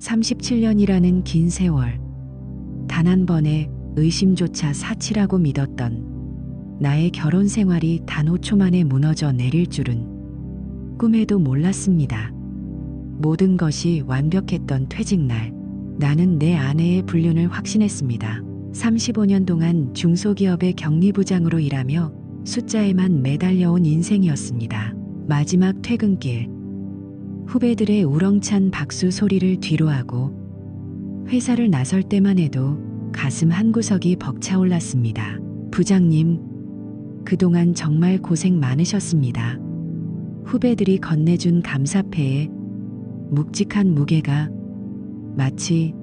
37년이라는 긴 세월, 단 한 번의 의심조차 사치라고 믿었던 나의 결혼 생활이 단 5초 만에 무너져 내릴 줄은 꿈에도 몰랐습니다. 모든 것이 완벽했던 퇴직날, 나는 내 아내의 불륜을 확신했습니다. 35년 동안 중소기업의 격리부장으로 일하며 숫자에만 매달려온 인생이었습니다. 마지막 퇴근길, 후배들의 우렁찬 박수 소리를 뒤로하고 회사를 나설 때만 해도 가슴 한구석이 벅차올랐습니다. 부장님, 그동안 정말 고생 많으셨습니다. 후배들이 건네준 감사패에 묵직한 무게가 마치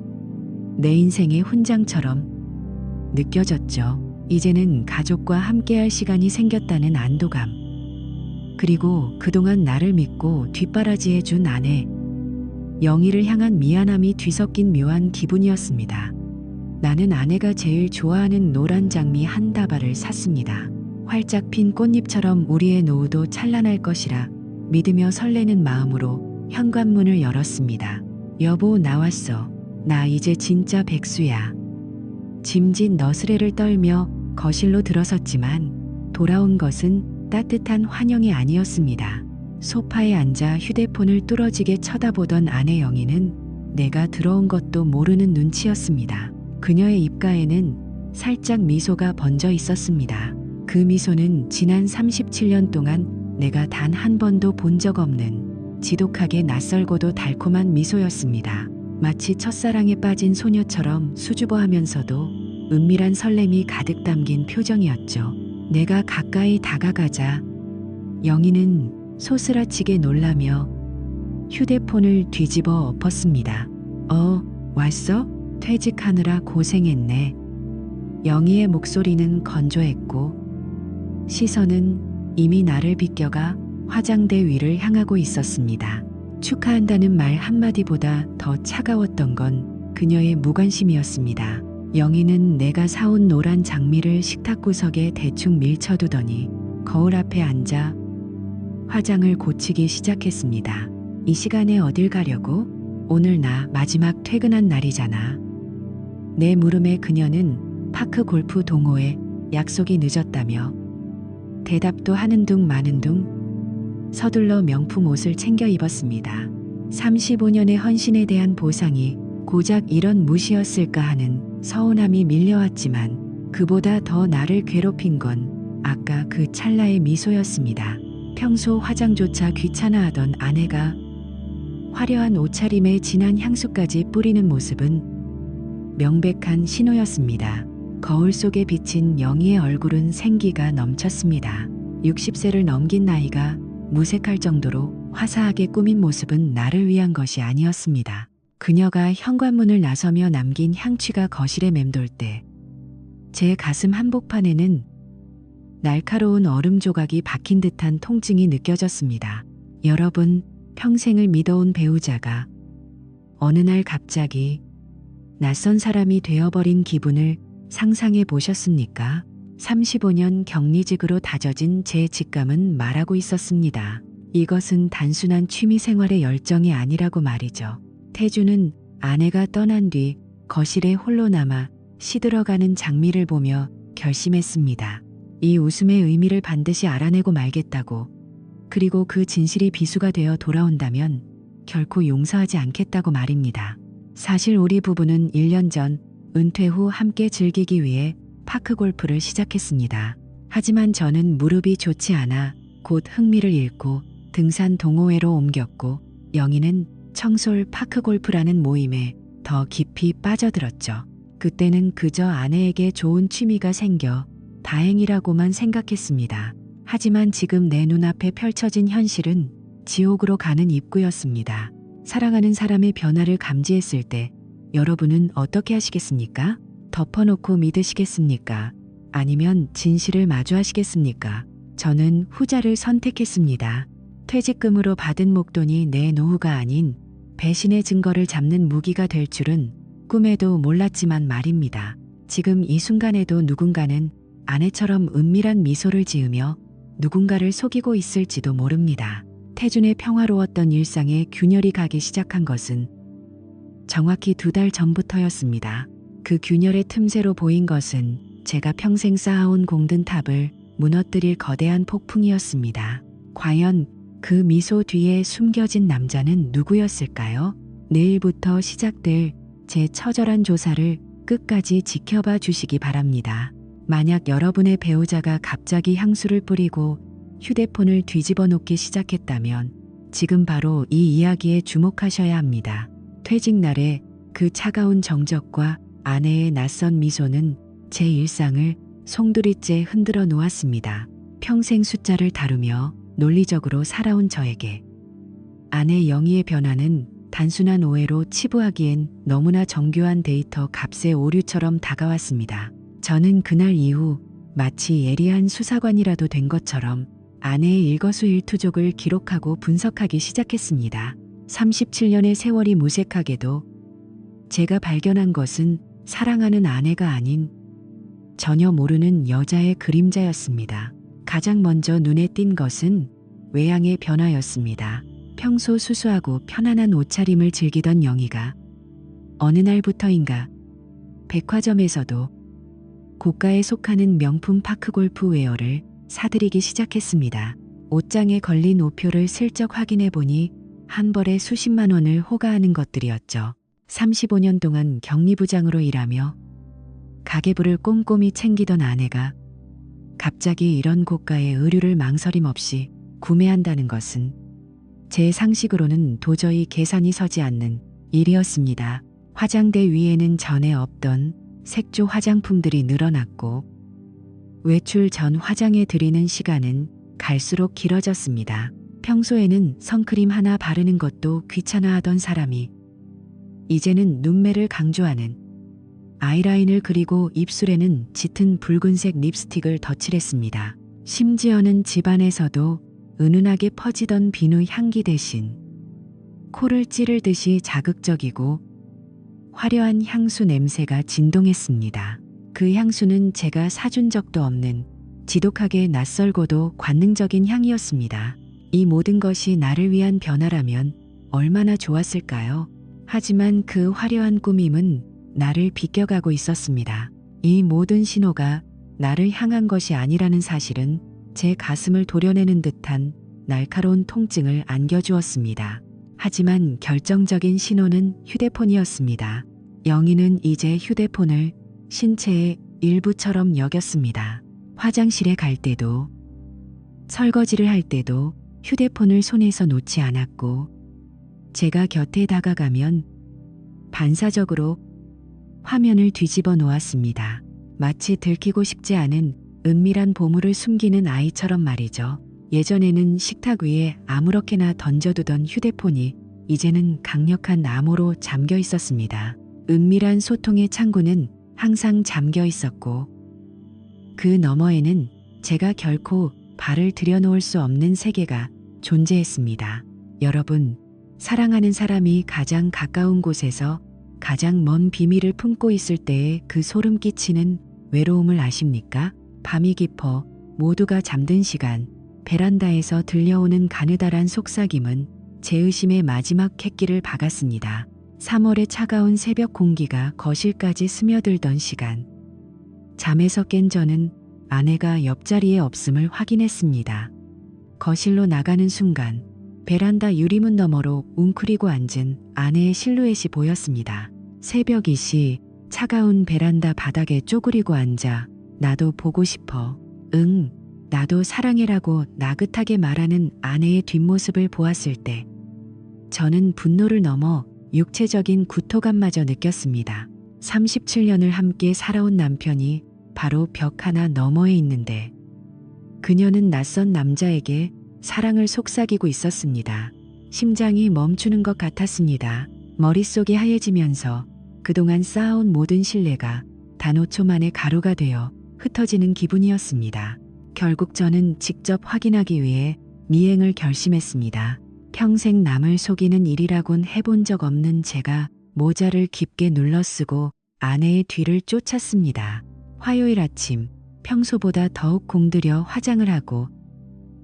내 인생의 훈장처럼 느껴졌죠. 이제는 가족과 함께할 시간이 생겼다는 안도감, 그리고 그동안 나를 믿고 뒷바라지해 준 아내 영희를 향한 미안함이 뒤섞인 묘한 기분이었습니다. 나는 아내가 제일 좋아하는 노란 장미 한 다발을 샀습니다. 활짝 핀 꽃잎처럼 우리의 노후도 찬란할 것이라 믿으며 설레는 마음으로 현관문을 열었습니다. 여보, 나왔어. 나 이제 진짜 백수야. 짐진 너스레를 떨며 거실로 들어섰지만 돌아온 것은 따뜻한 환영이 아니었습니다. 소파에 앉아 휴대폰을 뚫어지게 쳐다보던 아내 영희는 내가 들어온 것도 모르는 눈치였습니다. 그녀의 입가에는 살짝 미소가 번져 있었습니다. 그 미소는 지난 37년 동안 내가 단 한 번도 본 적 없는 지독하게 낯설고도 달콤한 미소였습니다. 마치 첫사랑에 빠진 소녀처럼 수줍어하면서도 은밀한 설렘이 가득 담긴 표정이었죠. 내가 가까이 다가가자 영희는 소스라치게 놀라며 휴대폰을 뒤집어 엎었습니다. 왔어? 퇴직하느라 고생했네. 영희의 목소리는 건조했고 시선은 이미 나를 비껴가 화장대 위를 향하고 있었습니다. 축하한다는 말 한마디보다 더 차가웠던 건 그녀의 무관심이었습니다. 영희는 내가 사온 노란 장미를 식탁 구석에 대충 밀쳐두더니 거울 앞에 앉아 화장을 고치기 시작했습니다. 이 시간에 어딜 가려고? 오늘 나 마지막 퇴근한 날이잖아. 내 물음에 그녀는 파크 골프 동호회 약속이 늦었다며 대답도 하는 둥 마는 둥 서둘러 명품 옷을 챙겨 입었습니다. 35년의 헌신에 대한 보상이 고작 이런 무시였을까 하는 서운함이 밀려왔지만 그보다 더 나를 괴롭힌 건 아까 그 찰나의 미소였습니다. 평소 화장조차 귀찮아하던 아내가 화려한 옷차림에 진한 향수까지 뿌리는 모습은 명백한 신호였습니다. 거울 속에 비친 영희의 얼굴은 생기가 넘쳤습니다. 60세를 넘긴 나이가 무색할 정도로 화사하게 꾸민 모습은 나를 위한 것이 아니었습니다. 그녀가 현관문을 나서며 남긴 향취가 거실에 맴돌 때 제 가슴 한복판에는 날카로운 얼음 조각이 박힌 듯한 통증이 느껴졌습니다. 여러분, 평생을 믿어온 배우자가 어느 날 갑자기 낯선 사람이 되어버린 기분을 상상해 보셨습니까? 35년 격리직으로 다져진 제 직감은 말하고 있었습니다. 이것은 단순한 취미생활의 열정이 아니라고 말이죠. 태주는 아내가 떠난 뒤 거실에 홀로 남아 시들어가는 장미를 보며 결심했습니다. 이 웃음의 의미를 반드시 알아내고 말겠다고. 그리고 그 진실이 비수가 되어 돌아온다면 결코 용서하지 않겠다고 말입니다. 사실 우리 부부는 1년 전 은퇴 후 함께 즐기기 위해 파크 골프를 시작했습니다. 하지만 저는 무릎이 좋지 않아 곧 흥미를 잃고 등산 동호회로 옮겼고 영희는 청솔 파크 골프라는 모임에 더 깊이 빠져들었죠. 그때는 그저 아내에게 좋은 취미가 생겨 다행이라고만 생각했습니다. 하지만 지금 내 눈앞에 펼쳐진 현실은 지옥으로 가는 입구였습니다. 사랑하는 사람의 변화를 감지했을 때 여러분은 어떻게 하시겠습니까? 덮어놓고 믿으시겠습니까? 아니면 진실을 마주하시겠습니까? 저는 후자를 선택했습니다. 퇴직금으로 받은 목돈이 내 노후가 아닌 배신의 증거를 잡는 무기가 될 줄은 꿈에도 몰랐지만 말입니다. 지금 이 순간에도 누군가는 아내처럼 은밀한 미소를 지으며 누군가를 속이고 있을지도 모릅니다. 태준의 평화로웠던 일상에 균열이 가기 시작한 것은 정확히 2달 전부터였습니다. 그 균열의 틈새로 보인 것은 제가 평생 쌓아온 공든 탑을 무너뜨릴 거대한 폭풍이었습니다. 과연 그 미소 뒤에 숨겨진 남자는 누구였을까요? 내일부터 시작될 제 처절한 조사를 끝까지 지켜봐 주시기 바랍니다. 만약 여러분의 배우자가 갑자기 향수를 뿌리고 휴대폰을 뒤집어 놓기 시작했다면 지금 바로 이 이야기에 주목하셔야 합니다. 퇴직날에 그 차가운 정적과 아내의 낯선 미소는 제 일상을 송두리째 흔들어 놓았습니다. 평생 숫자를 다루며 논리적으로 살아온 저에게 아내 영희의 변화는 단순한 오해로 치부하기엔 너무나 정교한 데이터 값의 오류처럼 다가왔습니다. 저는 그날 이후 마치 예리한 수사관이라도 된 것처럼 아내의 일거수일투족을 기록하고 분석하기 시작했습니다. 37년의 세월이 무색하게도 제가 발견한 것은 사랑하는 아내가 아닌 전혀 모르는 여자의 그림자였습니다. 가장 먼저 눈에 띈 것은 외양의 변화였습니다. 평소 수수하고 편안한 옷차림을 즐기던 영희가 어느 날부터인가 백화점에서도 고가에 속하는 명품 파크골프 웨어를 사들이기 시작했습니다. 옷장에 걸린 옷표를 슬쩍 확인해 보니 한 벌에 수십만 원을 호가하는 것들이었죠. 35년 동안 격리부장으로 일하며 가계부를 꼼꼼히 챙기던 아내가 갑자기 이런 고가의 의류를 망설임 없이 구매한다는 것은 제 상식으로는 도저히 계산이 서지 않는 일이었습니다. 화장대 위에는 전에 없던 색조 화장품들이 늘어났고 외출 전 화장에 들이는 시간은 갈수록 길어졌습니다. 평소에는 선크림 하나 바르는 것도 귀찮아하던 사람이 이제는 눈매를 강조하는 아이라인을 그리고 입술에는 짙은 붉은색 립스틱을 덧칠했습니다. 심지어는 집안에서도 은은하게 퍼지던 비누 향기 대신 코를 찌를 듯이 자극적이고 화려한 향수 냄새가 진동했습니다. 그 향수는 제가 사준 적도 없는 지독하게 낯설고도 관능적인 향이었습니다. 이 모든 것이 나를 위한 변화라면 얼마나 좋았을까요? 하지만 그 화려한 꾸밈은 나를 비껴가고 있었습니다. 이 모든 신호가 나를 향한 것이 아니라는 사실은 제 가슴을 도려내는 듯한 날카로운 통증을 안겨주었습니다. 하지만 결정적인 신호는 휴대폰이었습니다. 영희는 이제 휴대폰을 신체의 일부처럼 여겼습니다. 화장실에 갈 때도 설거지를 할 때도 휴대폰을 손에서 놓지 않았고 제가 곁에 다가가면 반사적으로 화면을 뒤집어 놓았습니다. 마치 들키고 싶지 않은 은밀한 보물을 숨기는 아이처럼 말이죠. 예전에는 식탁 위에 아무렇게나 던져두던 휴대폰이 이제는 강력한 암호로 잠겨 있었습니다. 은밀한 소통의 창구는 항상 잠겨 있었고 그 너머에는 제가 결코 발을 들여놓을 수 없는 세계가 존재했습니다. 여러분, 사랑하는 사람이 가장 가까운 곳에서 가장 먼 비밀을 품고 있을 때의 그 소름 끼치는 외로움을 아십니까? 밤이 깊어 모두가 잠든 시간, 베란다에서 들려오는 가느다란 속삭임은 제 의심의 마지막 객기를 박았습니다. 3월의 차가운 새벽 공기가 거실까지 스며들던 시간, 잠에서 깬 저는 아내가 옆자리에 없음을 확인했습니다. 거실로 나가는 순간 베란다 유리문 너머로 웅크리고 앉은 아내의 실루엣이 보였습니다. 새벽 2시 차가운 베란다 바닥에 쪼그리고 앉아 나도 보고 싶어. 응, 나도 사랑해라고 나긋하게 말하는 아내의 뒷모습을 보았을 때 저는 분노를 넘어 육체적인 구토감마저 느꼈습니다. 37년을 함께 살아온 남편이 바로 벽 하나 너머에 있는데 그녀는 낯선 남자에게 사랑을 속삭이고 있었습니다. 심장이 멈추는 것 같았습니다. 머릿속이 하얘지면서 그동안 쌓아온 모든 신뢰가 단 5초 만에 가루가 되어 흩어지는 기분이었습니다. 결국 저는 직접 확인하기 위해 미행을 결심했습니다. 평생 남을 속이는 일이라곤 해본 적 없는 제가 모자를 깊게 눌러쓰고 아내의 뒤를 쫓았습니다. 화요일 아침, 평소보다 더욱 공들여 화장을 하고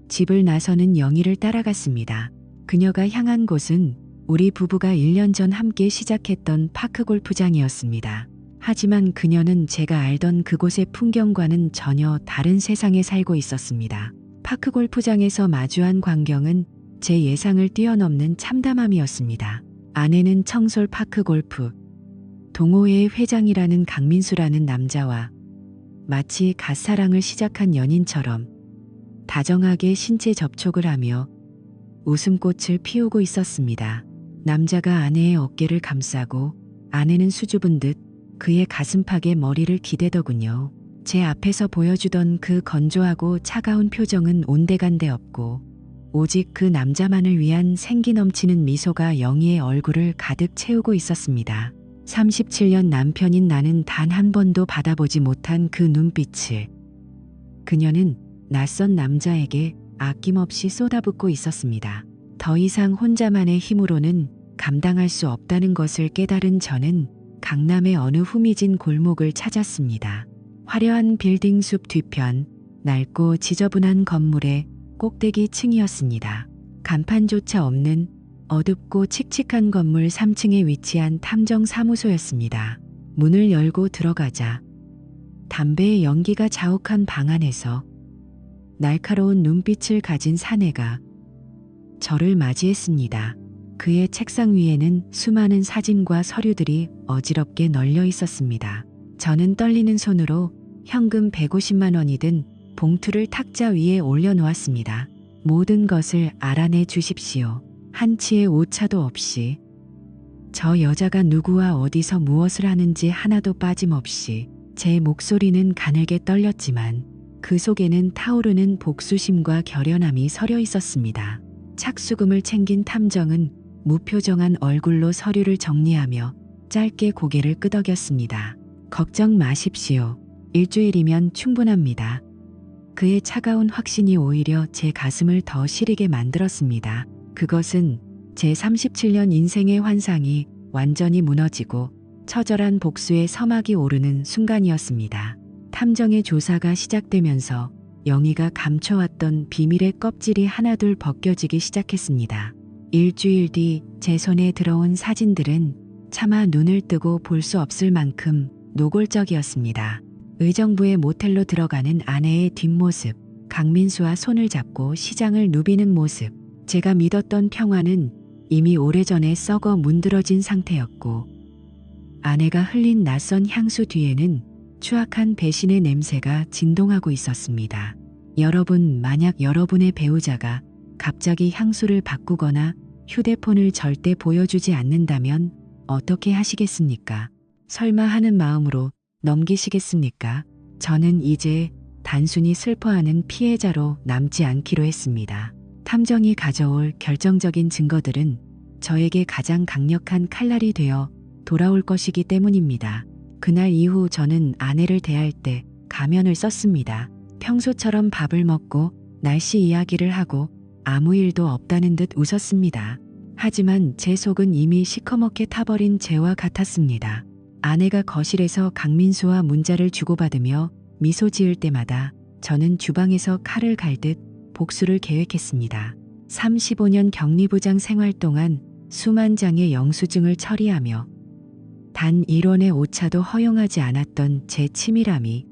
집을 나서는 영희를 따라갔습니다. 그녀가 향한 곳은 우리 부부가 1년 전 함께 시작했던 파크 골프장이었습니다. 하지만 그녀는 제가 알던 그곳의 풍경과는 전혀 다른 세상에 살고 있었습니다. 파크 골프장에서 마주한 광경은 제 예상을 뛰어넘는 참담함이었습니다. 아내는 청솔 파크 골프 동호회의 회장이라는 강민수라는 남자와 마치 갓사랑을 시작한 연인처럼 다정하게 신체 접촉을 하며 웃음꽃을 피우고 있었습니다. 남자가 아내의 어깨를 감싸고 아내는 수줍은 듯 그의 가슴팍에 머리를 기대더군요. 제 앞에서 보여주던 그 건조하고 차가운 표정은 온데간데 없고 오직 그 남자만을 위한 생기 넘치는 미소가 영희의 얼굴을 가득 채우고 있었습니다. 37년 남편인 나는 단 한 번도 받아보지 못한 그 눈빛을 그녀는 낯선 남자에게 아낌없이 쏟아붓고 있었습니다. 더 이상 혼자만의 힘으로는 감당할 수 없다는 것을 깨달은 저는 강남의 어느 후미진 골목을 찾았습니다. 화려한 빌딩 숲 뒤편 낡고 지저분한 건물의 꼭대기 층이었습니다. 간판조차 없는 어둡고 칙칙한 건물 3층에 위치한 탐정사무소였습니다. 문을 열고 들어가자 담배의 연기가 자욱한 방 안에서 날카로운 눈빛을 가진 사내가 저를 맞이했습니다. 그의 책상 위에는 수많은 사진과 서류들이 어지럽게 널려 있었습니다. 저는 떨리는 손으로 현금 150만 원이 든 봉투를 탁자 위에 올려놓았습니다. 모든 것을 알아내 주십시오. 한치의 오차도 없이 저 여자가 누구와 어디서 무엇을 하는지 하나도 빠짐없이. 제 목소리는 가늘게 떨렸지만 그 속에는 타오르는 복수심과 결연함이 서려 있었습니다. 착수금을 챙긴 탐정은 무표정한 얼굴로 서류를 정리하며 짧게 고개를 끄덕였습니다. 걱정 마십시오. 일주일이면 충분합니다. 그의 차가운 확신이 오히려 제 가슴을 더 시리게 만들었습니다. 그것은 제 37년 인생의 환상이 완전히 무너지고 처절한 복수의 서막이 오르는 순간이었습니다. 탐정의 조사가 시작되면서 영희가 감춰왔던 비밀의 껍질이 하나둘 벗겨지기 시작했습니다. 일주일 뒤 제 손에 들어온 사진들은 차마 눈을 뜨고 볼 수 없을 만큼 노골적이었습니다. 의정부의 모텔로 들어가는 아내의 뒷모습, 강민수와 손을 잡고 시장을 누비는 모습. 제가 믿었던 평화는 이미 오래전에 썩어 문드러진 상태였고 아내가 흘린 낯선 향수 뒤에는 추악한 배신의 냄새가 진동하고 있었습니다. 여러분, 만약 여러분의 배우자가 갑자기 향수를 바꾸거나 휴대폰을 절대 보여주지 않는다면 어떻게 하시겠습니까? 설마 하는 마음으로 넘기시겠습니까? 저는 이제 단순히 슬퍼하는 피해자로 남지 않기로 했습니다. 탐정이 가져올 결정적인 증거들은 저에게 가장 강력한 칼날이 되어 돌아올 것이기 때문입니다. 그날 이후 저는 아내를 대할 때 가면을 썼습니다. 평소처럼 밥을 먹고 날씨 이야기를 하고 아무 일도 없다는 듯 웃었습니다. 하지만 제 속은 이미 시커멓게 타버린 재와 같았습니다. 아내가 거실에서 강민수와 문자를 주고받으며 미소 지을 때마다 저는 주방에서 칼을 갈듯 복수를 계획했습니다. 35년 격리부장 생활 동안 수만 장의 영수증을 처리하며 단 1원의 오차도 허용하지 않았던 제 치밀함이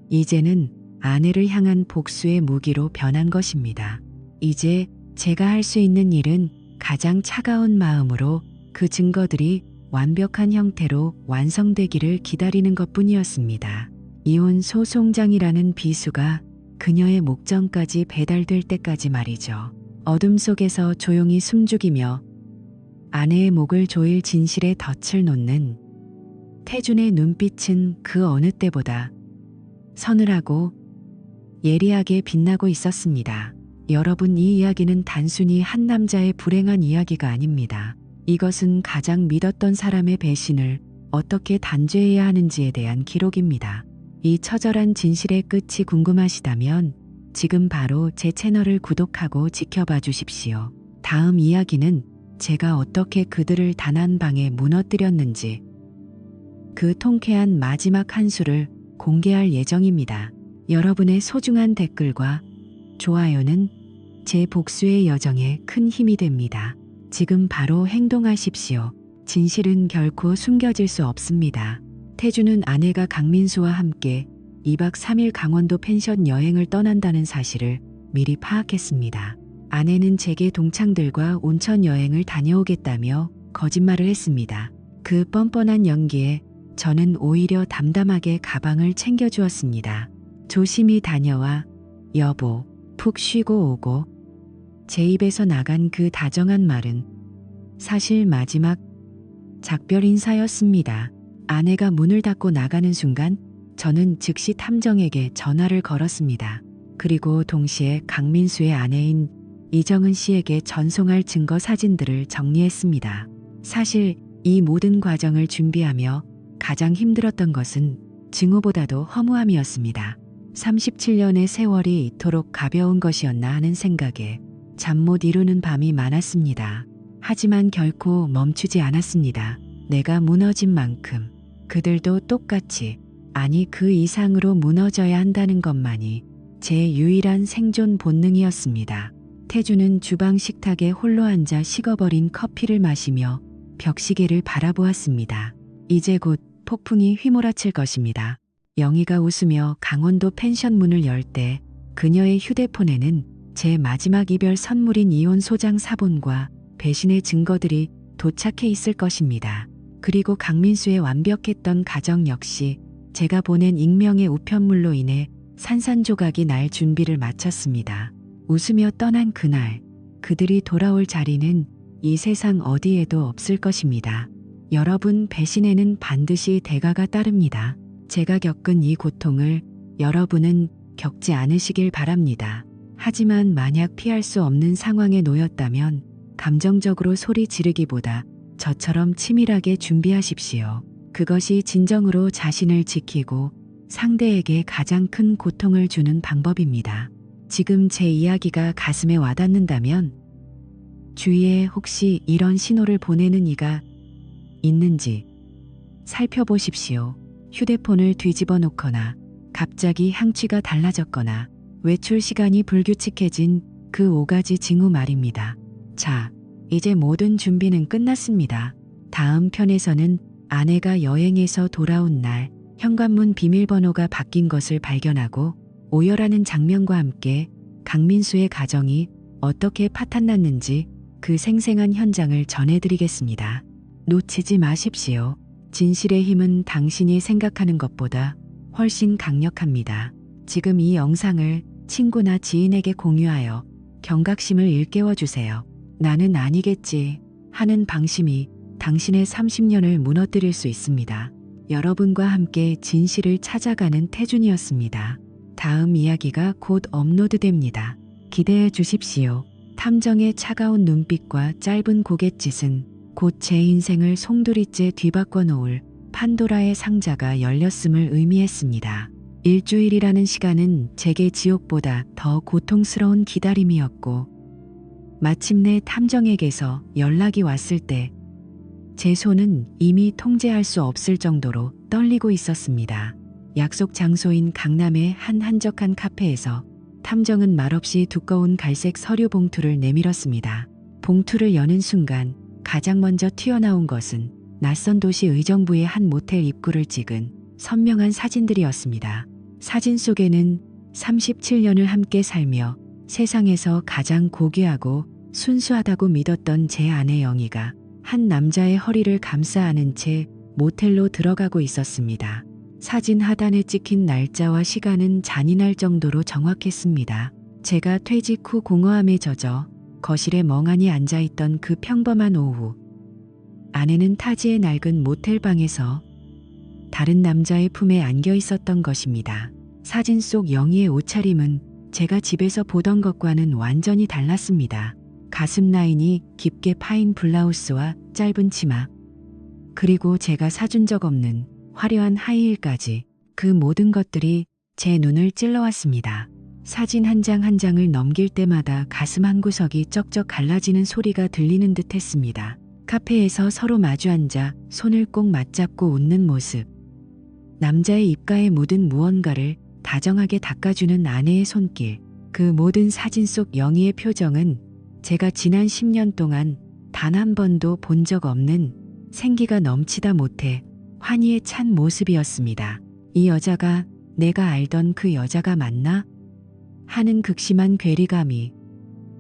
이제는 아내를 향한 복수의 무기로 변한 것입니다. 이제 제가 할 수 있는 일은 가장 차가운 마음으로 그 증거들이 완벽한 형태로 완성되기를 기다리는 것뿐이었습니다. 이혼 소송장이라는 비수가 그녀의 목전까지 배달될 때까지 말이죠. 어둠 속에서 조용히 숨죽이며 아내의 목을 조일 진실의 덫을 놓는 태준의 눈빛은 그 어느 때보다 서늘하고 예리하게 빛나고 있었습니다. 여러분, 이 이야기는 단순히 한 남자의 불행한 이야기가 아닙니다. 이것은 가장 믿었던 사람의 배신을 어떻게 단죄해야 하는지에 대한 기록입니다. 이 처절한 진실의 끝이 궁금하시다면 지금 바로 제 채널을 구독하고 지켜봐 주십시오. 다음 이야기는 제가 어떻게 그들을 단 한 방에 무너뜨렸는지 그 통쾌한 마지막 한 수를 공개할 예정입니다. 여러분의 소중한 댓글과 좋아요는 제 복수의 여정에 큰 힘이 됩니다. 지금 바로 행동하십시오. 진실은 결코 숨겨질 수 없습니다. 태주는 아내가 강민수와 함께 2박 3일 강원도 펜션 여행을 떠난다는 사실을 미리 파악했습니다. 아내는 제게 동창들과 온천 여행을 다녀오겠다며 거짓말을 했습니다. 그 뻔뻔한 연기에 저는 오히려 담담하게 가방을 챙겨주었습니다. 조심히 다녀와, 여보. 푹 쉬고 오고. 제 입에서 나간 그 다정한 말은 사실 마지막 작별 인사였습니다. 아내가 문을 닫고 나가는 순간 저는 즉시 탐정에게 전화를 걸었습니다. 그리고 동시에 강민수의 아내인 이정은 씨에게 전송할 증거 사진들을 정리했습니다. 사실 이 모든 과정을 준비하며 가장 힘들었던 것은 증오보다도 허무함이었습니다. 37년의 세월이 이토록 가벼운 것이었나 하는 생각에 잠 못 이루는 밤이 많았습니다. 하지만 결코 멈추지 않았습니다. 내가 무너진 만큼 그들도 똑같이, 아니 그 이상으로 무너져야 한다는 것만이 제 유일한 생존 본능이었습니다. 태주는 주방 식탁에 홀로 앉아 식어버린 커피를 마시며 벽시계를 바라보았습니다. 이제 곧 폭풍이 휘몰아칠 것입니다. 영희가 웃으며 강원도 펜션 문을 열 때 그녀의 휴대폰에는 제 마지막 이별 선물인 이혼 소장 사본과 배신의 증거들이 도착해 있을 것입니다. 그리고 강민수의 완벽했던 가정 역시 제가 보낸 익명의 우편물로 인해 산산조각이 날 준비를 마쳤습니다. 웃으며 떠난 그날, 그들이 돌아올 자리는 이 세상 어디에도 없을 것입니다. 여러분, 배신에는 반드시 대가가 따릅니다. 제가 겪은 이 고통을 여러분은 겪지 않으시길 바랍니다. 하지만 만약 피할 수 없는 상황에 놓였다면 감정적으로 소리 지르기보다 저처럼 치밀하게 준비하십시오. 그것이 진정으로 자신을 지키고 상대에게 가장 큰 고통을 주는 방법입니다. 지금 제 이야기가 가슴에 와닿는다면 주위에 혹시 이런 신호를 보내는 이가 있는지 살펴보십시오. 휴대폰을 뒤집어 놓거나 갑자기 향취가 달라졌거나 외출 시간이 불규칙해진 그 5가지 징후 말입니다. 자, 이제 모든 준비는 끝났습니다. 다음 편에서는 아내가 여행에서 돌아온 날 현관문 비밀번호가 바뀐 것을 발견하고 오열하는 장면과 함께 강민수의 가정이 어떻게 파탄났는지 그 생생한 현장을 전해드리겠습니다. 놓치지 마십시오. 진실의 힘은 당신이 생각하는 것보다 훨씬 강력합니다. 지금 이 영상을 친구나 지인에게 공유하여 경각심을 일깨워주세요. 나는 아니겠지 하는 방심이 당신의 30년을 무너뜨릴 수 있습니다. 여러분과 함께 진실을 찾아가는 태준이었습니다. 다음 이야기가 곧 업로드됩니다. 기대해 주십시오. 탐정의 차가운 눈빛과 짧은 고갯짓은 곧 제 인생을 송두리째 뒤바꿔 놓을 판도라의 상자가 열렸음을 의미했습니다. 일주일이라는 시간은 제게 지옥보다 더 고통스러운 기다림이었고 마침내 탐정에게서 연락이 왔을 때 제 손은 이미 통제할 수 없을 정도로 떨리고 있었습니다. 약속 장소인 강남의 한 한적한 카페에서 탐정은 말없이 두꺼운 갈색 서류 봉투를 내밀었습니다. 봉투를 여는 순간 가장 먼저 튀어나온 것은 낯선 도시 의정부의 한 모텔 입구를 찍은 선명한 사진들이었습니다. 사진 속에는 37년을 함께 살며 세상에서 가장 고귀하고 순수하다고 믿었던 제 아내 영희가 한 남자의 허리를 감싸 안은 채 모텔로 들어가고 있었습니다. 사진 하단에 찍힌 날짜와 시간은 잔인할 정도로 정확했습니다. 제가 퇴직 후 공허함에 젖어 거실에 멍하니 앉아있던 그 평범한 오후, 아내는 타지의 낡은 모텔방에서 다른 남자의 품에 안겨 있었던 것입니다. 사진 속 영희의 옷차림은 제가 집에서 보던 것과는 완전히 달랐습니다. 가슴 라인이 깊게 파인 블라우스와 짧은 치마, 그리고 제가 사준 적 없는 화려한 하이힐까지 그 모든 것들이 제 눈을 찔러왔습니다. 사진 한 장 한 장을 넘길 때마다 가슴 한구석이 쩍쩍 갈라지는 소리가 들리는 듯 했습니다. 카페에서 서로 마주 앉아 손을 꼭 맞잡고 웃는 모습, 남자의 입가에 묻은 무언가를 다정하게 닦아주는 아내의 손길, 그 모든 사진 속 영희의 표정은 제가 지난 10년 동안 단 한 번도 본 적 없는 생기가 넘치다 못해 환희에 찬 모습이었습니다. 이 여자가 내가 알던 그 여자가 맞나? 하는 극심한 괴리감이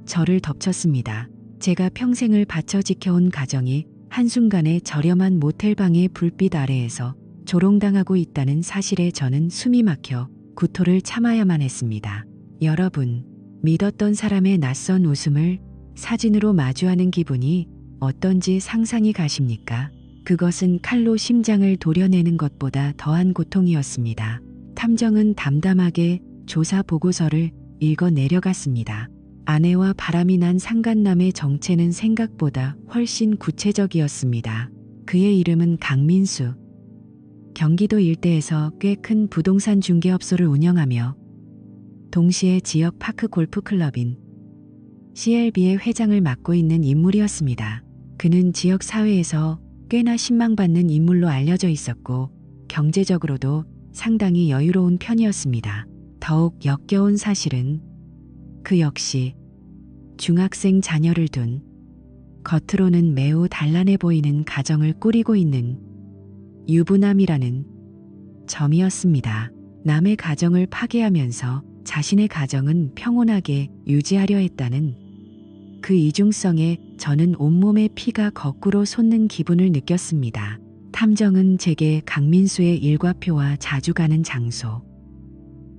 저를 덮쳤습니다. 제가 평생을 바쳐 지켜온 가정이 한순간에 저렴한 모텔방의 불빛 아래에서 조롱당하고 있다는 사실에 저는 숨이 막혀 구토를 참아야만 했습니다. 여러분, 믿었던 사람의 낯선 웃음을 사진으로 마주하는 기분이 어떤지 상상이 가십니까? 그것은 칼로 심장을 도려내는 것보다 더한 고통이었습니다. 탐정은 담담하게 조사 보고서를 읽어 내려갔습니다. 아내와 바람이 난 상간남의 정체는 생각보다 훨씬 구체적이었습니다. 그의 이름은 강민수. 경기도 일대에서 꽤 큰 부동산 중개업소를 운영하며 동시에 지역 파크 골프클럽인 CLB의 회장을 맡고 있는 인물이었습니다. 그는 지역 사회에서 꽤나 신망받는 인물로 알려져 있었고 경제적으로도 상당히 여유로운 편이었습니다. 더욱 역겨운 사실은 그 역시 중학생 자녀를 둔 겉으로는 매우 단란해 보이는 가정을 꾸리고 있는 유부남이라는 점이었습니다. 남의 가정을 파괴하면서 자신의 가정은 평온하게 유지하려 했다는 그 이중성에 저는 온몸의 피가 거꾸로 솟는 기분을 느꼈습니다. 탐정은 제게 강민수의 일과표와 자주 가는 장소,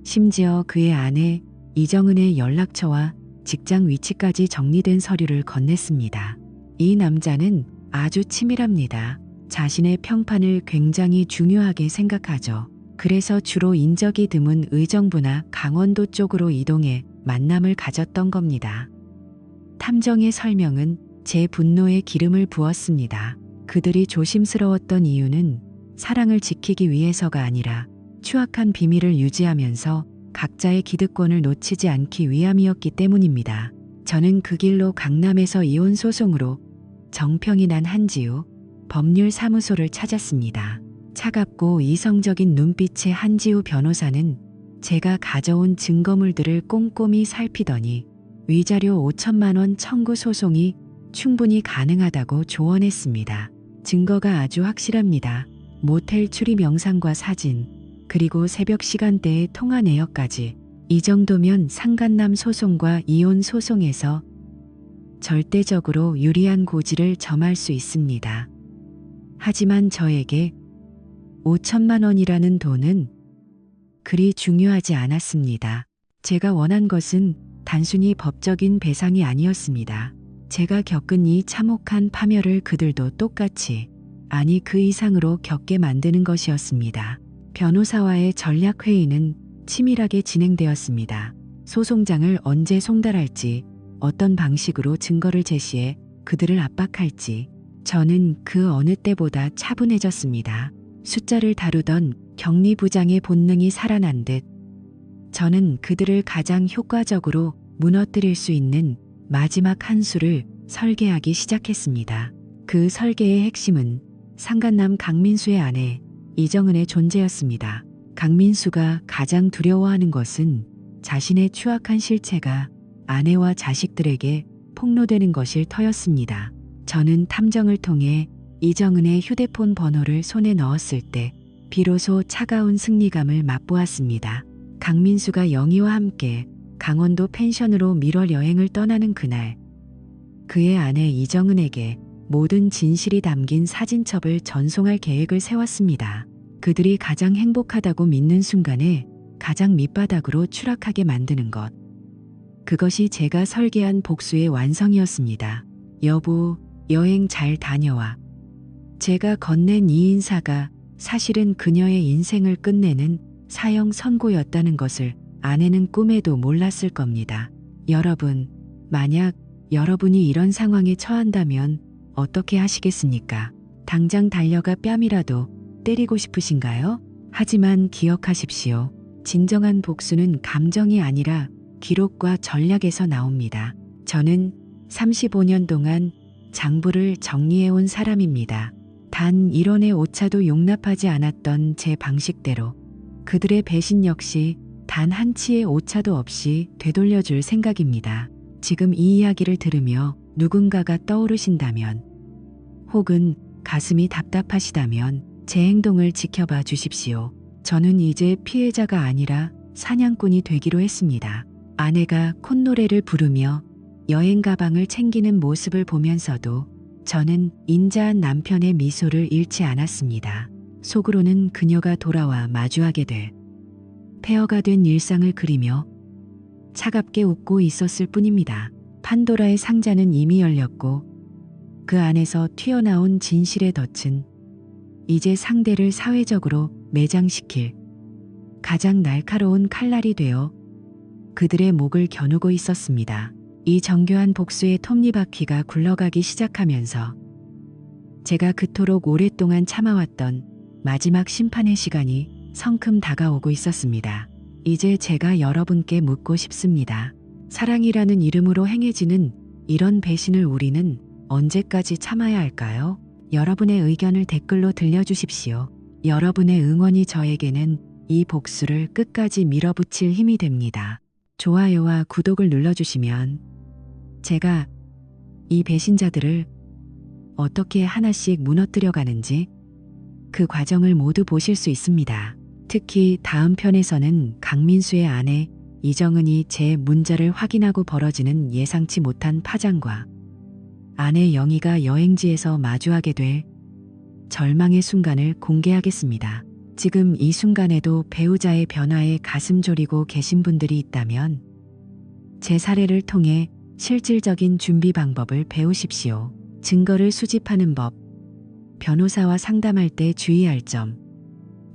심지어 그의 아내 이정은의 연락처와 직장 위치까지 정리된 서류를 건넸습니다. 이 남자는 아주 치밀합니다. 자신의 평판을 굉장히 중요하게 생각하죠. 그래서 주로 인적이 드문 의정부나 강원도 쪽으로 이동해 만남을 가졌던 겁니다. 탐정의 설명은 제 분노에 기름을 부었습니다. 그들이 조심스러웠던 이유는 사랑을 지키기 위해서가 아니라 추악한 비밀을 유지하면서 각자의 기득권을 놓치지 않기 위함이었기 때문입니다. 저는 그 길로 강남에서 이혼 소송으로 정평이 난 한지우 법률사무소를 찾았습니다. 차갑고 이성적인 눈빛의 한지우 변호사는 제가 가져온 증거물들을 꼼꼼히 살피더니 위자료 5천만 원 청구 소송이 충분히 가능하다고 조언했습니다. 증거가 아주 확실합니다. 모텔 출입 영상과 사진, 그리고 새벽 시간대의 통화 내역까지. 이 정도면 상간남 소송과 이혼 소송에서 절대적으로 유리한 고지를 점할 수 있습니다. 하지만 저에게 5천만 원이라는 돈은 그리 중요하지 않았습니다. 제가 원한 것은 단순히 법적인 배상이 아니었습니다. 제가 겪은 이 참혹한 파멸을 그들도 똑같이, 아니 그 이상으로 겪게 만드는 것이었습니다. 변호사와의 전략회의는 치밀하게 진행되었습니다. 소송장을 언제 송달할지, 어떤 방식으로 증거를 제시해 그들을 압박할지, 저는 그 어느 때보다 차분해졌습니다. 숫자를 다루던 격리부장의 본능이 살아난 듯 저는 그들을 가장 효과적으로 무너뜨릴 수 있는 마지막 한 수를 설계하기 시작했습니다. 그 설계의 핵심은 상간남 강민수의 아내 이정은의 존재였습니다. 강민수가 가장 두려워하는 것은 자신의 추악한 실체가 아내와 자식들에게 폭로되는 것일 터였습니다. 저는 탐정을 통해 이정은의 휴대폰 번호를 손에 넣었을 때 비로소 차가운 승리감을 맛보았습니다. 강민수가 영희와 함께 강원도 펜션으로 밀월 여행을 떠나는 그날, 그의 아내 이정은에게 모든 진실이 담긴 사진첩을 전송할 계획을 세웠습니다. 그들이 가장 행복하다고 믿는 순간에 가장 밑바닥으로 추락하게 만드는 것. 그것이 제가 설계한 복수의 완성이었습니다. 여보, 여행 잘 다녀와. 제가 건넨 이 인사가 사실은 그녀의 인생을 끝내는 사형 선고였다는 것을 아내는 꿈에도 몰랐을 겁니다. 여러분, 만약 여러분이 이런 상황에 처한다면 어떻게 하시겠습니까? 당장 달려가 뺨이라도 때리고 싶으신가요? 하지만 기억하십시오. 진정한 복수는 감정이 아니라 기록과 전략에서 나옵니다. 저는 35년 동안 장부를 정리해온 사람입니다. 단 1원의 오차도 용납하지 않았던 제 방식대로 그들의 배신 역시 단 한 치의 오차도 없이 되돌려줄 생각입니다. 지금 이 이야기를 들으며 누군가가 떠오르신다면, 혹은 가슴이 답답하시다면 제 행동을 지켜봐 주십시오. 저는 이제 피해자가 아니라 사냥꾼이 되기로 했습니다. 아내가 콧노래를 부르며 여행 가방을 챙기는 모습을 보면서도 저는 인자한 남편의 미소를 잃지 않았습니다. 속으로는 그녀가 돌아와 마주하게 될 폐허가 된 일상을 그리며 차갑게 웃고 있었을 뿐입니다. 판도라의 상자는 이미 열렸고 그 안에서 튀어나온 진실의 덫은 이제 상대를 사회적으로 매장시킬 가장 날카로운 칼날이 되어 그들의 목을 겨누고 있었습니다. 이 정교한 복수의 톱니바퀴가 굴러가기 시작하면서 제가 그토록 오랫동안 참아왔던 마지막 심판의 시간이 성큼 다가오고 있었습니다. 이제 제가 여러분께 묻고 싶습니다. 사랑이라는 이름으로 행해지는 이런 배신을 우리는 언제까지 참아야 할까요? 여러분의 의견을 댓글로 들려주십시오. 여러분의 응원이 저에게는 이 복수를 끝까지 밀어붙일 힘이 됩니다. 좋아요와 구독을 눌러주시면 제가 이 배신자들을 어떻게 하나씩 무너뜨려 가는지 그 과정을 모두 보실 수 있습니다. 특히 다음 편에서는 강민수의 아내 이정은이 제 문자를 확인하고 벌어지는 예상치 못한 파장과 아내 영희가 여행지에서 마주하게 될 절망의 순간을 공개하겠습니다. 지금 이 순간에도 배우자의 변화에 가슴 졸이고 계신 분들이 있다면 제 사례를 통해 실질적인 준비 방법을 배우십시오. 증거를 수집하는 법, 변호사와 상담할 때 주의할 점,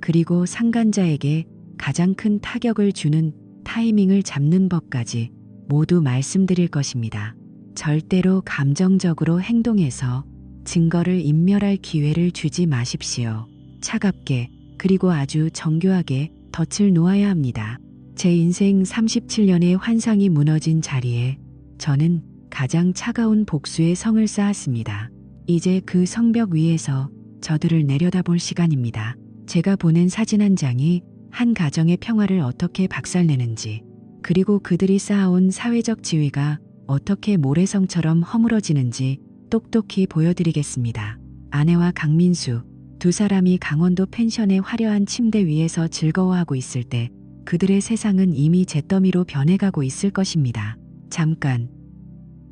그리고 상간자에게 가장 큰 타격을 주는 타이밍을 잡는 법까지 모두 말씀드릴 것입니다. 절대로 감정적으로 행동해서 증거를 인멸할 기회를 주지 마십시오. 차갑게 그리고 아주 정교하게 덫을 놓아야 합니다. 제 인생 37년의 환상이 무너진 자리에 저는 가장 차가운 복수의 성을 쌓았습니다. 이제 그 성벽 위에서 저들을 내려다볼 시간입니다. 제가 보낸 사진 한 장이 한 가정의 평화를 어떻게 박살내는지, 그리고 그들이 쌓아온 사회적 지위가 어떻게 모래성처럼 허물어지는지 똑똑히 보여드리겠습니다. 아내와 강민수, 두 사람이 강원도 펜션의 화려한 침대 위에서 즐거워하고 있을 때 그들의 세상은 이미 잿더미로 변해가고 있을 것입니다. 잠깐,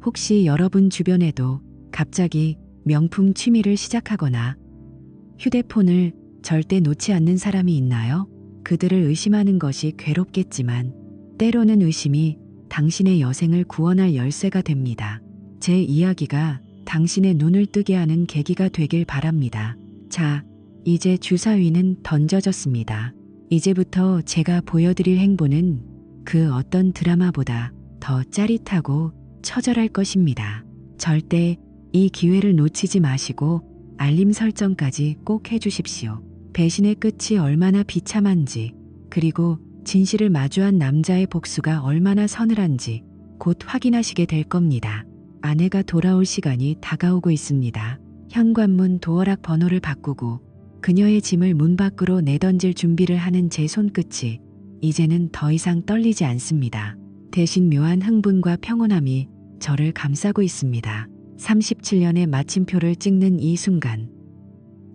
혹시 여러분 주변에도 갑자기 명품 취미를 시작하거나 휴대폰을 절대 놓지 않는 사람이 있나요? 그들을 의심하는 것이 괴롭겠지만 때로는 의심이 당신의 여생을 구원할 열쇠가 됩니다. 제 이야기가 당신의 눈을 뜨게 하는 계기가 되길 바랍니다. 자, 이제 주사위는 던져졌습니다. 이제부터 제가 보여드릴 행보는 그 어떤 드라마보다 더 짜릿하고 처절할 것입니다. 절대 이 기회를 놓치지 마시고 알림 설정까지 꼭 해주십시오. 배신의 끝이 얼마나 비참한지, 그리고 진실을 마주한 남자의 복수가 얼마나 서늘한지 곧 확인하시게 될 겁니다. 아내가 돌아올 시간이 다가오고 있습니다. 현관문 도어락 번호를 바꾸고 그녀의 짐을 문 밖으로 내던질 준비를 하는 제 손끝이 이제는 더 이상 떨리지 않습니다. 대신 묘한 흥분과 평온함이 저를 감싸고 있습니다. 37년의 마침표를 찍는 이 순간,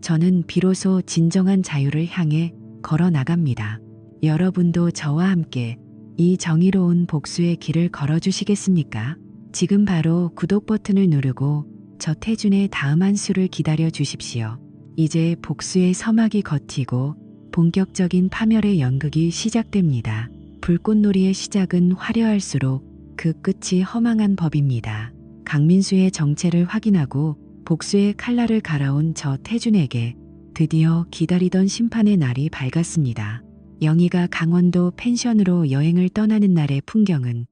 저는 비로소 진정한 자유를 향해 걸어 나갑니다. 여러분도 저와 함께 이 정의로운 복수의 길을 걸어주시겠습니까? 지금 바로 구독 버튼을 누르고 저태준의 다음 한 수를 기다려 주십시오. 이제 복수의 서막이 걷히고 본격적인 파멸의 연극이 시작됩니다. 불꽃놀이의 시작은 화려할수록 그 끝이 허망한 법입니다. 강민수의 정체를 확인하고 복수의 칼날을 갈아온 저태준에게 드디어 기다리던 심판의 날이 밝았습니다. 영희가 강원도 펜션으로 여행을 떠나는 날의 풍경은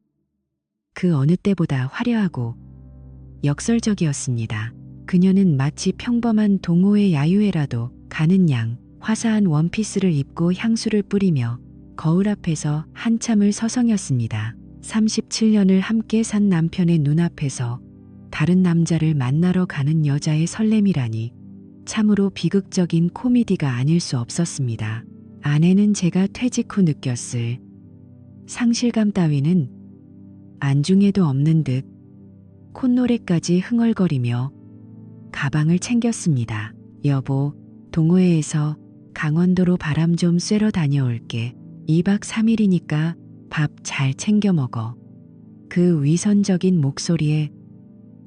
그 어느 때보다 화려하고 역설적이었습니다. 그녀는 마치 평범한 동호회 야유회라도 가는 양 화사한 원피스를 입고 향수를 뿌리며 거울 앞에서 한참을 서성였습니다. 37년을 함께 산 남편의 눈앞에서 다른 남자를 만나러 가는 여자의 설렘이라니 참으로 비극적인 코미디가 아닐 수 없었습니다. 아내는 제가 퇴직 후 느꼈을 상실감 따위는 안중에도 없는 듯 콧노래까지 흥얼거리며 가방을 챙겼습니다. 여보, 동호회에서 강원도로 바람 좀 쐬러 다녀올게. 2박 3일이니까 밥 잘 챙겨 먹어. 그 위선적인 목소리에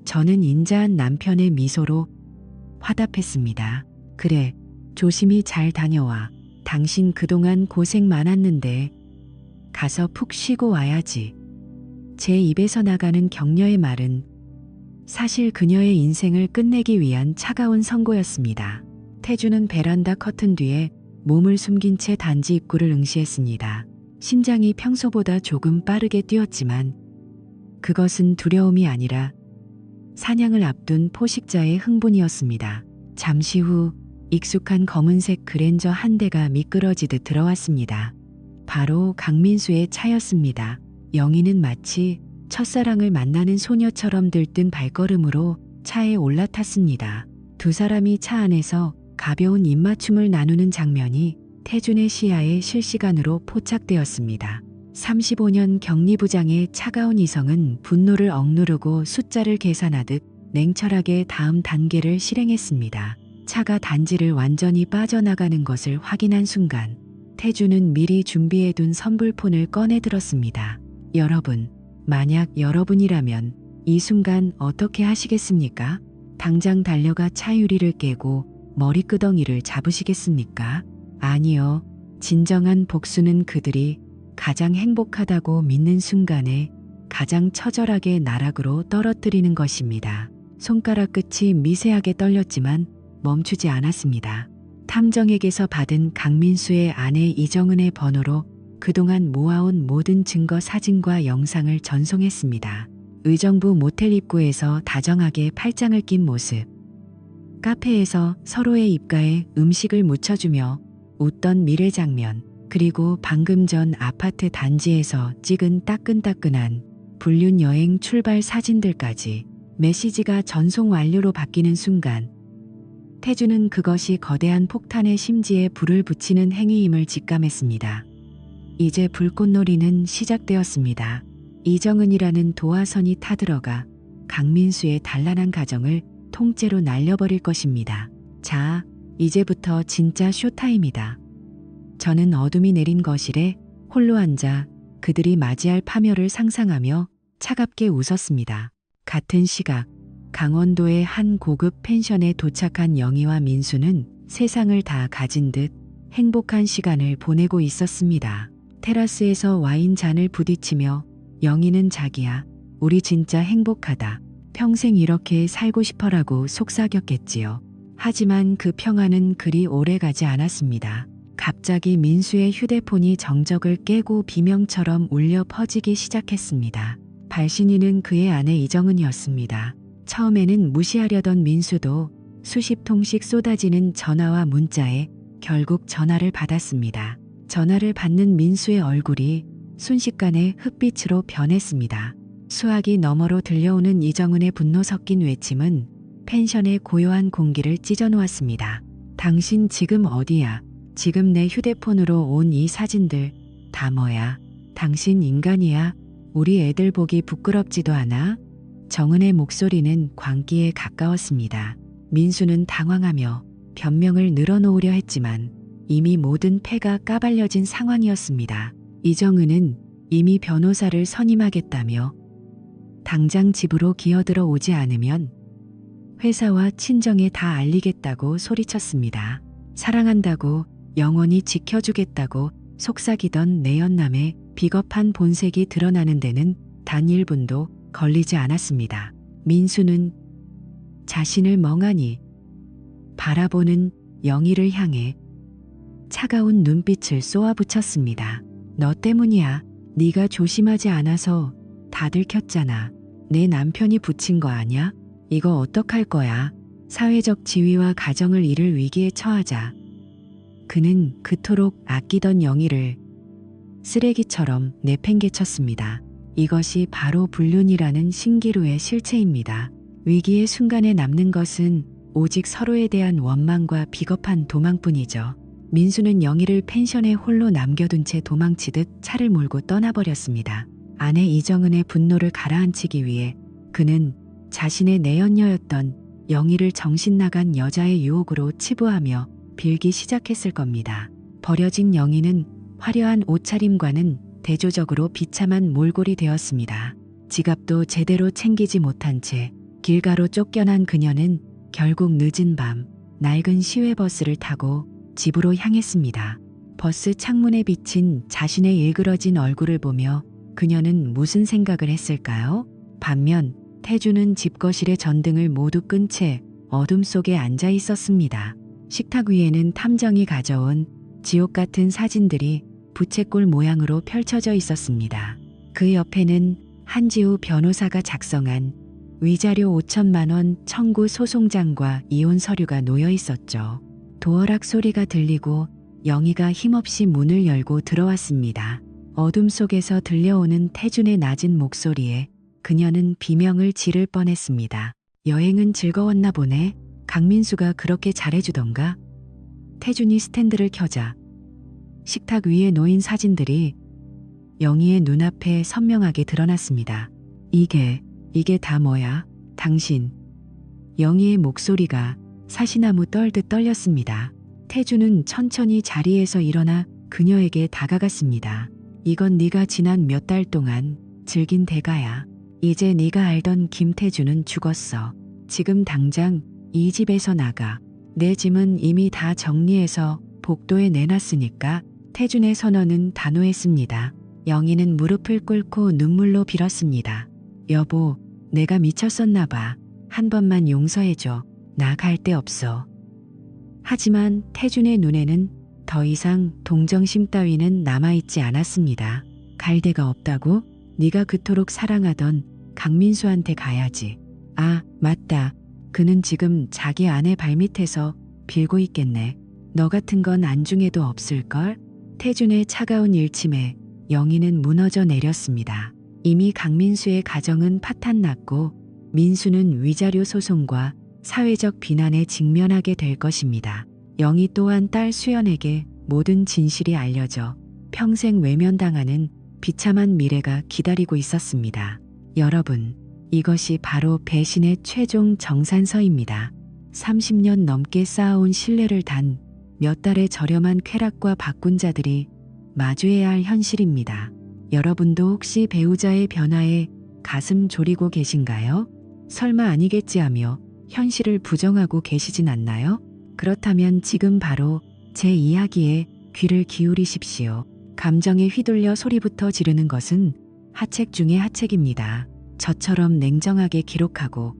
저는 인자한 남편의 미소로 화답했습니다. 그래, 조심히 잘 다녀와. 당신 그동안 고생 많았는데 가서 푹 쉬고 와야지. 제 입에서 나가는 격려의 말은 사실 그녀의 인생을 끝내기 위한 차가운 선고였습니다. 태주는 베란다 커튼 뒤에 몸을 숨긴 채 단지 입구를 응시했습니다. 심장이 평소보다 조금 빠르게 뛰었지만 그것은 두려움이 아니라 사냥을 앞둔 포식자의 흥분이었습니다. 잠시 후 익숙한 검은색 그랜저 한 대가 미끄러지듯 들어왔습니다. 바로 강민수의 차였습니다. 영희는 마치 첫사랑을 만나는 소녀처럼 들뜬 발걸음으로 차에 올라탔습니다. 두 사람이 차 안에서 가벼운 입맞춤을 나누는 장면이 태준의 시야에 실시간으로 포착되었습니다. 35년 격리부장의 차가운 이성은 분노를 억누르고 숫자를 계산하듯 냉철하게 다음 단계를 실행했습니다. 차가 단지를 완전히 빠져나가는 것을 확인한 순간 태준은 미리 준비해둔 선불폰을 꺼내 들었습니다. 여러분, 만약 여러분이라면 이 순간 어떻게 하시겠습니까? 당장 달려가 차 유리를 깨고 머리끄덩이를 잡으시겠습니까? 아니요. 진정한 복수는 그들이 가장 행복하다고 믿는 순간에 가장 처절하게 나락으로 떨어뜨리는 것입니다. 손가락 끝이 미세하게 떨렸지만 멈추지 않았습니다. 탐정에게서 받은 강민수의 아내 이정은의 번호로 그동안 모아온 모든 증거 사진과 영상을 전송했습니다. 의정부 모텔 입구에서 다정하게 팔짱을 낀 모습, 카페에서 서로의 입가에 음식을 묻혀주며 웃던 미래 장면, 그리고 방금 전 아파트 단지에서 찍은 따끈따끈한 불륜 여행 출발 사진들까지 메시지가 전송 완료로 바뀌는 순간 태주는 그것이 거대한 폭탄의 심지에 불을 붙이는 행위임을 직감했습니다. 이제 불꽃놀이는 시작되었습니다. 이정은이라는 도화선이 타들어가 강민수의 단란한 가정을 통째로 날려버릴 것입니다. 자, 이제부터 진짜 쇼타임이다. 저는 어둠이 내린 거실에 홀로 앉아 그들이 맞이할 파멸을 상상하며 차갑게 웃었습니다. 같은 시각 강원도의 한 고급 펜션에 도착한 영희와 민수는 세상을 다 가진 듯 행복한 시간을 보내고 있었습니다. 테라스에서 와인 잔을 부딪히며 영희는 자기야, 우리 진짜 행복하다. 평생 이렇게 살고 싶어라고 속삭였겠지요. 하지만 그 평화는 그리 오래가지 않았습니다. 갑자기 민수의 휴대폰이 정적을 깨고 비명처럼 울려 퍼지기 시작했습니다. 발신인은 그의 아내 이정은이었습니다. 처음에는 무시하려던 민수도 수십 통씩 쏟아지는 전화와 문자에 결국 전화를 받았습니다. 전화를 받는 민수의 얼굴이 순식간에 흑빛으로 변했습니다. 수화기 너머로 들려오는 이정은의 분노 섞인 외침은 펜션의 고요한 공기를 찢어놓았습니다. 당신 지금 어디야? 지금 내 휴대폰으로 온 이 사진들 다 뭐야? 당신 인간이야? 우리 애들 보기 부끄럽지도 않아? 정은의 목소리는 광기에 가까웠습니다. 민수는 당황하며 변명을 늘어놓으려 했지만 이미 모든 패가 까발려진 상황이었습니다. 이정은은 이미 변호사를 선임하겠다며 당장 집으로 기어들어 오지 않으면 회사와 친정에 다 알리겠다고 소리쳤습니다. 사랑한다고, 영원히 지켜주겠다고 속삭이던 내연남의 비겁한 본색이 드러나는 데는 단 1분도 걸리지 않았습니다. 민수는 자신을 멍하니 바라보는 영희를 향해 차가운 눈빛을 쏘아붙였습니다. 너 때문이야. 네가 조심하지 않아서 다 들켰잖아. 내 남편이 붙인 거 아냐? 이거 어떡할 거야? 사회적 지위와 가정을 잃을 위기에 처하자. 그는 그토록 아끼던 영희를 쓰레기처럼 내팽개쳤습니다. 이것이 바로 불륜이라는 신기루의 실체입니다. 위기의 순간에 남는 것은 오직 서로에 대한 원망과 비겁한 도망뿐이죠. 민수는 영희를 펜션에 홀로 남겨둔 채 도망치듯 차를 몰고 떠나버렸습니다. 아내 이정은의 분노를 가라앉히기 위해 그는 자신의 내연녀였던 영희를 정신나간 여자의 유혹으로 치부하며 빌기 시작했을 겁니다. 버려진 영희는 화려한 옷차림과는 대조적으로 비참한 몰골이 되었습니다. 지갑도 제대로 챙기지 못한 채 길가로 쫓겨난 그녀는 결국 늦은 밤 낡은 시외버스를 타고 집으로 향했습니다. 버스 창문에 비친 자신의 일그러진 얼굴을 보며 그녀는 무슨 생각을 했을까요? 반면 태주는 집거실의 전등을 모두 끈 채 어둠 속에 앉아 있었습니다. 식탁 위에는 탐정이 가져온 지옥 같은 사진들이 부채꼴 모양으로 펼쳐져 있었습니다. 그 옆에는 한지우 변호사가 작성한 위자료 5천만 원 청구 소송장과 이혼 서류가 놓여 있었죠. 도어락 소리가 들리고 영희가 힘없이 문을 열고 들어왔습니다. 어둠 속에서 들려오는 태준의 낮은 목소리에 그녀는 비명을 지를 뻔했습니다. 여행은 즐거웠나 보네. 강민수가 그렇게 잘해주던가. 태준이 스탠드를 켜자 식탁 위에 놓인 사진들이 영희의 눈앞에 선명하게 드러났습니다. 이게 다 뭐야? 당신. 영희의 목소리가 사시나무 떨듯 떨렸습니다. 태주는 천천히 자리에서 일어나 그녀에게 다가갔습니다. 이건 네가 지난 몇 달 동안 즐긴 대가야. 이제 네가 알던 김태주는 죽었어. 지금 당장 이 집에서 나가. 내 짐은 이미 다 정리해서 복도에 내놨으니까. 태준의 선언은 단호했습니다. 영희는 무릎을 꿇고 눈물로 빌었습니다. 여보, 내가 미쳤었나 봐. 한 번만 용서해줘. 나 갈 데 없어. 하지만 태준의 눈에는 더 이상 동정심 따위는 남아있지 않았습니다. 갈 데가 없다고? 네가 그토록 사랑하던 강민수한테 가야지. 아, 맞다. 그는 지금 자기 아내 발밑에서 빌고 있겠네. 너 같은 건 안중에도 없을걸? 태준의 차가운 일침에 영희는 무너져 내렸습니다. 이미 강민수의 가정은 파탄났고 민수는 위자료 소송과 사회적 비난에 직면하게 될 것입니다. 영희 또한 딸 수연에게 모든 진실이 알려져 평생 외면당하는 비참한 미래가 기다리고 있었습니다. 여러분, 이것이 바로 배신의 최종 정산서입니다. 30년 넘게 쌓아온 신뢰를 단 몇 달의 저렴한 쾌락과 바꾼 자들이 마주해야 할 현실입니다. 여러분도 혹시 배우자의 변화에 가슴 졸이고 계신가요? 설마 아니겠지 하며 현실을 부정하고 계시진 않나요? 그렇다면 지금 바로 제 이야기에 귀를 기울이십시오. 감정에 휘둘려 소리부터 지르는 것은 하책 중의 하책입니다. 저처럼 냉정하게 기록하고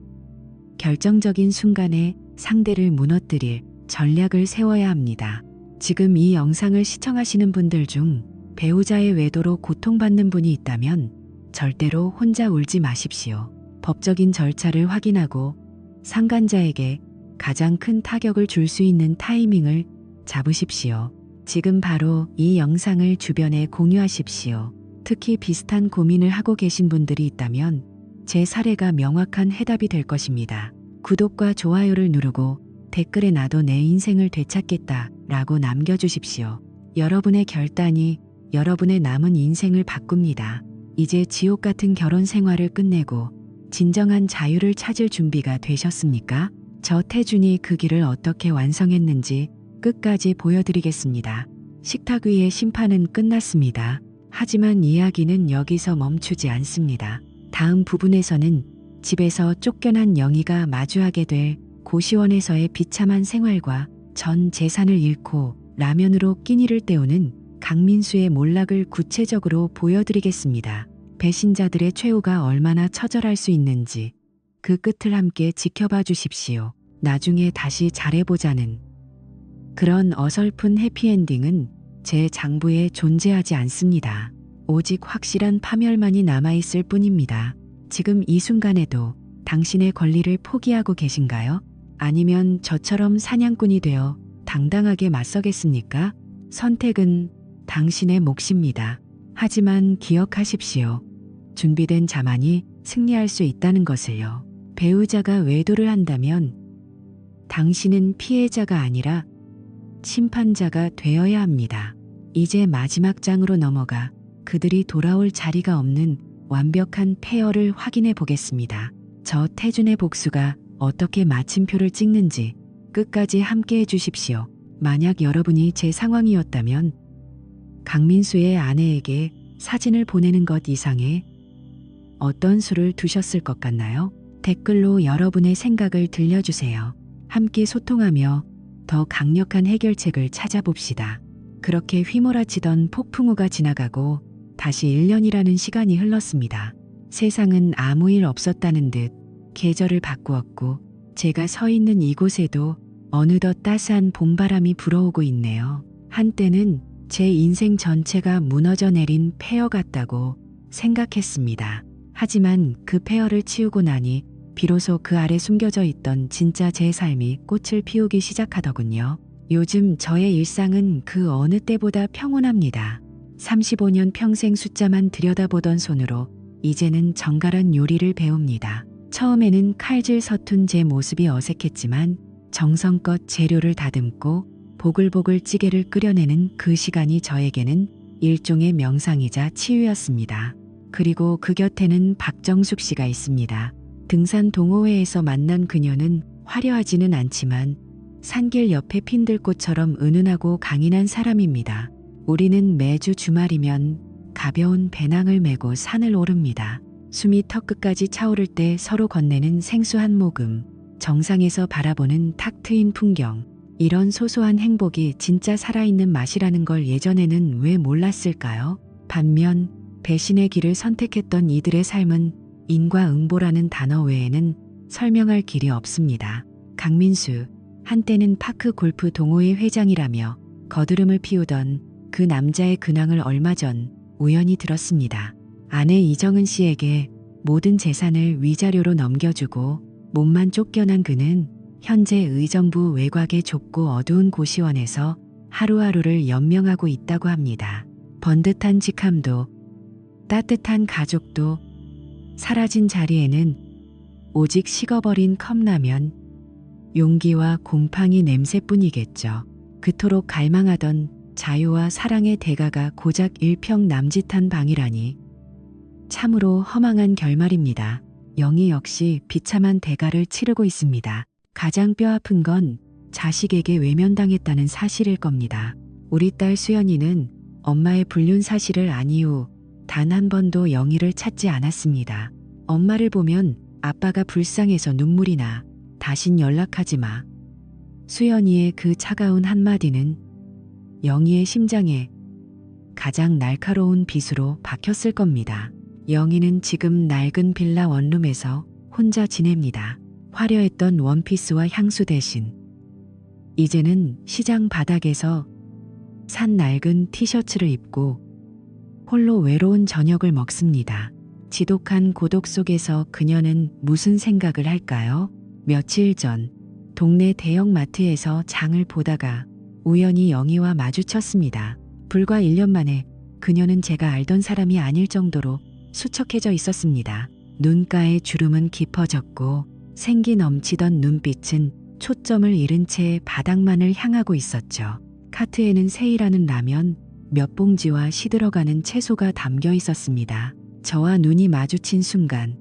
결정적인 순간에 상대를 무너뜨릴 전략을 세워야 합니다. 지금 이 영상을 시청하시는 분들 중 배우자의 외도로 고통받는 분이 있다면 절대로 혼자 울지 마십시오. 법적인 절차를 확인하고 상간자에게 가장 큰 타격을 줄 수 있는 타이밍을 잡으십시오. 지금 바로 이 영상을 주변에 공유하십시오. 특히 비슷한 고민을 하고 계신 분들이 있다면 제 사례가 명확한 해답이 될 것입니다. 구독과 좋아요를 누르고 댓글에 나도 내 인생을 되찾겠다 라고 남겨주십시오. 여러분의 결단이 여러분의 남은 인생을 바꿉니다. 이제 지옥 같은 결혼 생활을 끝내고 진정한 자유를 찾을 준비가 되셨습니까? 저 태준이 그 길을 어떻게 완성했는지 끝까지 보여드리겠습니다. 식탁 위의 심판은 끝났습니다. 하지만 이야기는 여기서 멈추지 않습니다. 다음 부분에서는 집에서 쫓겨난 영희가 마주하게 될 고시원에서의 비참한 생활과 전 재산을 잃고 라면으로 끼니를 때우는 강민수의 몰락을 구체적으로 보여드리겠습니다. 배신자들의 최후가 얼마나 처절할 수 있는지 그 끝을 함께 지켜봐 주십시오. 나중에 다시 잘해보자는 그런 어설픈 해피엔딩은 제 장부에 존재하지 않습니다. 오직 확실한 파멸만이 남아있을 뿐입니다. 지금 이 순간에도 당신의 권리를 포기하고 계신가요? 아니면 저처럼 사냥꾼이 되어 당당하게 맞서겠습니까? 선택은 당신의 몫입니다. 하지만 기억하십시오. 준비된 자만이 승리할 수 있다는 것을요. 배우자가 외도를 한다면 당신은 피해자가 아니라 심판자가 되어야 합니다. 이제 마지막 장으로 넘어가 그들이 돌아올 자리가 없는 완벽한 폐허를 확인해 보겠습니다. 저 태준의 복수가 어떻게 마침표를 찍는지 끝까지 함께 해주십시오. 만약 여러분이 제 상황이었다면 강민수의 아내에게 사진을 보내는 것 이상의 어떤 수를 두셨을 것 같나요? 댓글로 여러분의 생각을 들려주세요. 함께 소통하며 더 강력한 해결책을 찾아봅시다. 그렇게 휘몰아치던 폭풍우가 지나가고 다시 1년이라는 시간이 흘렀습니다. 세상은 아무 일 없었다는 듯 계절을 바꾸었고 제가 서 있는 이곳에도 어느덧 따스한 봄바람이 불어오고 있네요. 한때는 제 인생 전체가 무너져 내린 폐허 같다고 생각했습니다. 하지만 그 폐허를 치우고 나니 비로소 그 아래 숨겨져 있던 진짜 제 삶이 꽃을 피우기 시작하더군요. 요즘 저의 일상은 그 어느 때보다 평온합니다. 35년 평생 숫자만 들여다보던 손으로 이제는 정갈한 요리를 배웁니다. 처음에는 칼질 서툰 제 모습이 어색했지만 정성껏 재료를 다듬고 보글보글 찌개를 끓여내는 그 시간이 저에게는 일종의 명상이자 치유였습니다. 그리고 그 곁에는 박정숙 씨가 있습니다. 등산 동호회에서 만난 그녀는 화려하지는 않지만 산길 옆에 핀들꽃처럼 은은하고 강인한 사람입니다. 우리는 매주 주말이면 가벼운 배낭을 메고 산을 오릅니다. 숨이 턱끝까지 차오를 때 서로 건네는 생수한 모금, 정상에서 바라보는 탁 트인 풍경, 이런 소소한 행복이 진짜 살아있는 맛이라는 걸 예전에는 왜 몰랐을까요? 반면 배신의 길을 선택했던 이들의 삶은 인과응보라는 단어 외에는 설명할 길이 없습니다. 강민수, 한때는 파크 골프 동호회 회장이라며 거드름을 피우던 그 남자의 근황을 얼마 전 우연히 들었습니다. 아내 이정은 씨에게 모든 재산을 위자료로 넘겨주고 몸만 쫓겨난 그는 현재 의정부 외곽의 좁고 어두운 고시원에서 하루하루를 연명하고 있다고 합니다. 번듯한 직함도 따뜻한 가족도 사라진 자리에는 오직 식어버린 컵라면, 용기와 곰팡이 냄새뿐이겠죠. 그토록 갈망하던 자유와 사랑의 대가가 고작 일평 남짓한 방이라니 참으로 허망한 결말입니다. 영희 역시 비참한 대가를 치르고 있습니다. 가장 뼈아픈 건 자식에게 외면당했다는 사실일 겁니다. 우리 딸 수연이는 엄마의 불륜 사실을 안 이후 단 한 번도 영희를 찾지 않았습니다. 엄마를 보면 아빠가 불쌍해서 눈물이 나. 다신 연락하지 마. 수연이의 그 차가운 한마디는 영희의 심장에 가장 날카로운 빗으로 박혔을 겁니다. 영희는 지금 낡은 빌라 원룸에서 혼자 지냅니다. 화려했던 원피스와 향수 대신 이제는 시장 바닥에서 산 낡은 티셔츠를 입고 홀로 외로운 저녁을 먹습니다. 지독한 고독 속에서 그녀는 무슨 생각을 할까요? 며칠 전 동네 대형마트에서 장을 보다가 우연히 영희와 마주쳤습니다. 불과 1년 만에 그녀는 제가 알던 사람이 아닐 정도로 수척해져 있었습니다. 눈가의 주름은 깊어졌고 생기 넘치던 눈빛은 초점을 잃은 채 바닥만을 향하고 있었죠. 카트에는 세일하는 라면, 몇 봉지와 시들어가는 채소가 담겨 있었습니다. 저와 눈이 마주친 순간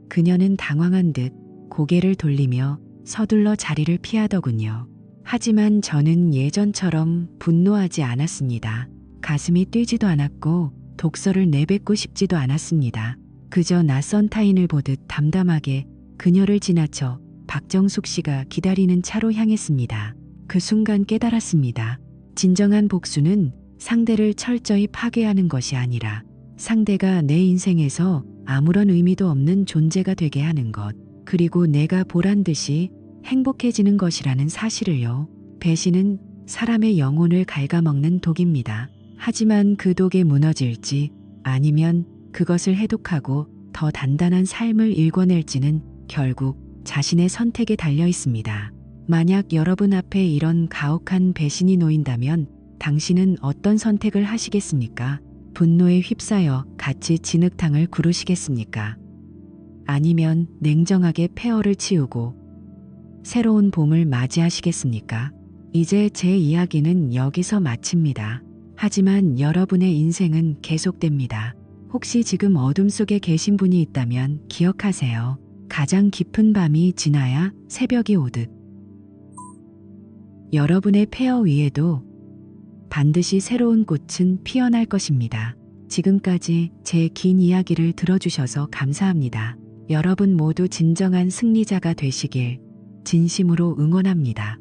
그녀는 당황한 듯 고개를 돌리며 서둘러 자리를 피하더군요. 하지만 저는 예전처럼 분노하지 않았습니다. 가슴이 뛰지도 않았고 독서를 내뱉고 싶지도 않았습니다. 그저 낯선 타인을 보듯 담담하게 그녀를 지나쳐 박정숙 씨가 기다리는 차로 향했습니다. 그 순간 깨달았습니다. 진정한 복수는 상대를 철저히 파괴하는 것이 아니라 상대가 내 인생에서 아무런 의미도 없는 존재가 되게 하는 것, 그리고 내가 보란 듯이 행복해지는 것이라는 사실을요. 배신은 사람의 영혼을 갉아먹는 독입니다. 하지만 그 독에 무너질지 아니면 그것을 해독하고 더 단단한 삶을 일궈낼지는 결국 자신의 선택에 달려 있습니다. 만약 여러분 앞에 이런 가혹한 배신이 놓인다면 당신은 어떤 선택을 하시겠습니까? 분노에 휩싸여 같이 진흙탕을 구르시겠습니까? 아니면 냉정하게 폐허를 치우고 새로운 봄을 맞이하시겠습니까? 이제 제 이야기는 여기서 마칩니다. 하지만 여러분의 인생은 계속됩니다. 혹시 지금 어둠 속에 계신 분이 있다면 기억하세요. 가장 깊은 밤이 지나야 새벽이 오듯 여러분의 폐허 위에도 반드시 새로운 꽃은 피어날 것입니다. 지금까지 제 긴 이야기를 들어주셔서 감사합니다. 여러분 모두 진정한 승리자가 되시길 진심으로 응원합니다.